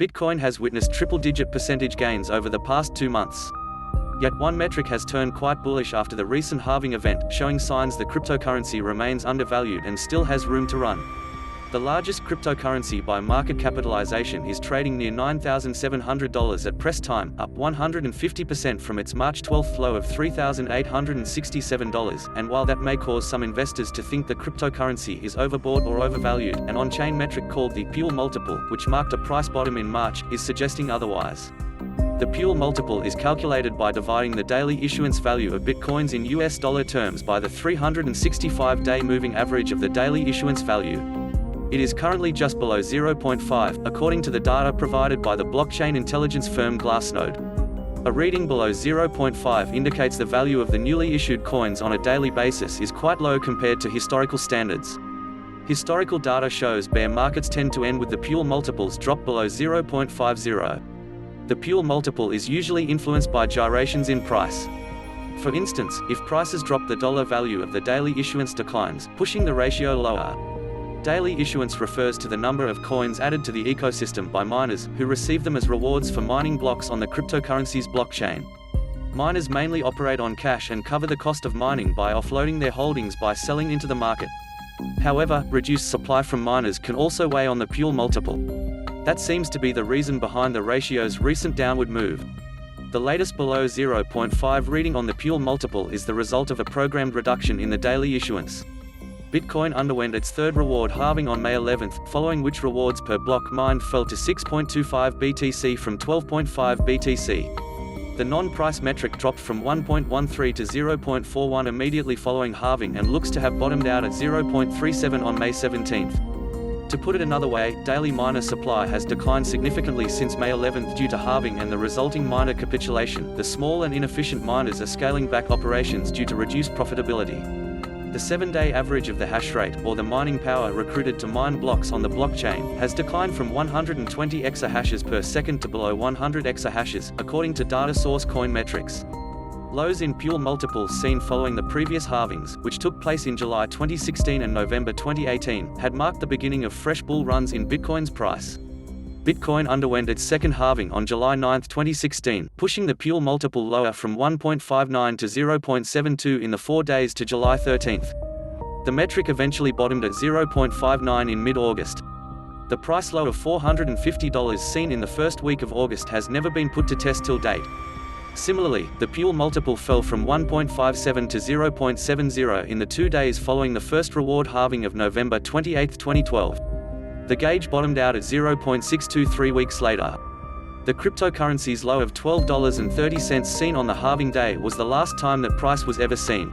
Bitcoin has witnessed triple-digit percentage gains over the past 2 months. Yet one metric has turned quite bullish after the recent halving event, showing signs the cryptocurrency remains undervalued and still has room to run. The largest cryptocurrency by market capitalization is trading near $9,700 at press time, up 150% from its March 12th low of $3,867, and while that may cause some investors to think the cryptocurrency is overbought or overvalued, an on-chain metric called the Puell Multiple, which marked a price bottom in March, is suggesting otherwise. The Puell Multiple is calculated by dividing the daily issuance value of Bitcoins in US dollar terms by the 365-day moving average of the daily issuance value. It is currently just below 0.5, according to the data provided by the blockchain intelligence firm Glassnode. A reading below 0.5 indicates the value of the newly issued coins on a daily basis is quite low compared to historical standards. Historical data shows bear markets tend to end with the Puell multiples drop below 0.50. The Puell multiple is usually influenced by gyrations in price. For instance, if prices drop, the dollar value of the daily issuance declines, pushing the ratio lower. Daily issuance refers to the number of coins added to the ecosystem by miners, who receive them as rewards for mining blocks on the cryptocurrency's blockchain. Miners mainly operate on cash and cover the cost of mining by offloading their holdings by selling into the market. However, reduced supply from miners can also weigh on the Puell multiple. That seems to be the reason behind the ratio's recent downward move. The latest below 0.5 reading on the Puell multiple is the result of a programmed reduction in the daily issuance. Bitcoin underwent its third reward halving on May 11th, following which rewards per block mined fell to 6.25 BTC from 12.5 BTC. The non-price metric dropped from 1.13 to 0.41 immediately following halving and looks to have bottomed out at 0.37 on May 17th. To put it another way, daily miner supply has declined significantly since May 11th due to halving and the resulting miner capitulation. The small and inefficient miners are scaling back operations due to reduced profitability. The 7-day average of the hash rate, or the mining power recruited to mine blocks on the blockchain, has declined from 120 exahashes per second to below 100 exahashes, according to data source Coinmetrics. Lows in Puell multiples seen following the previous halvings, which took place in July 2016 and November 2018, had marked the beginning of fresh bull runs in Bitcoin's price. Bitcoin underwent its second halving on July 9, 2016, pushing the Puell multiple lower from 1.59 to 0.72 in the 4 days to July 13. The metric eventually bottomed at 0.59 in mid-August. The price low of $450 seen in the first week of August has never been put to test till date. Similarly, the Puell multiple fell from 1.57 to 0.70 in the 2 days following the first reward halving of November 28, 2012. The gauge bottomed out at 0.62 3 weeks later. The cryptocurrency's low of $12.30 seen on the halving day was the last time that price was ever seen.